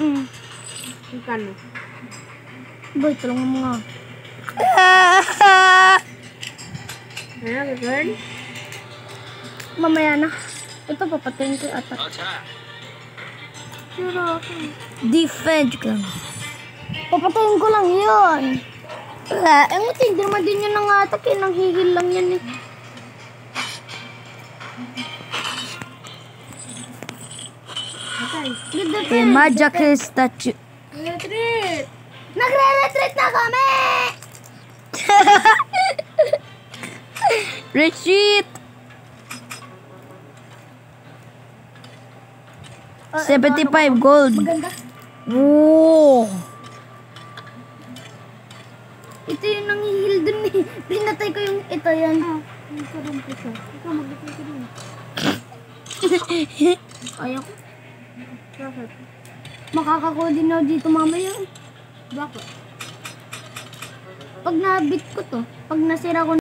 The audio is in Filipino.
Magkano? Boy, tulungan mo nga. Ano, girl? Mamaya na. Ito, papatayin ko ata. Sure ako. Defend ka lang. Papatayin ko lang yun. Hindi naman din yun nangatak eh. Nanghihil lang yan eh. Okay. Magic statue. Retreat! Nagre-retreat na kami! Retreat! 75 gold. Maganda. Wow! Ito yung nanghihil dun eh. Pinatay ko yung ito yan. Ito rin po siya. Ikaw, maglagay ka rin. Ayaw ko. Bakit? Makakakuha din ako dito mamaya. Bakit? Pag nabit ko to, pag nasira ko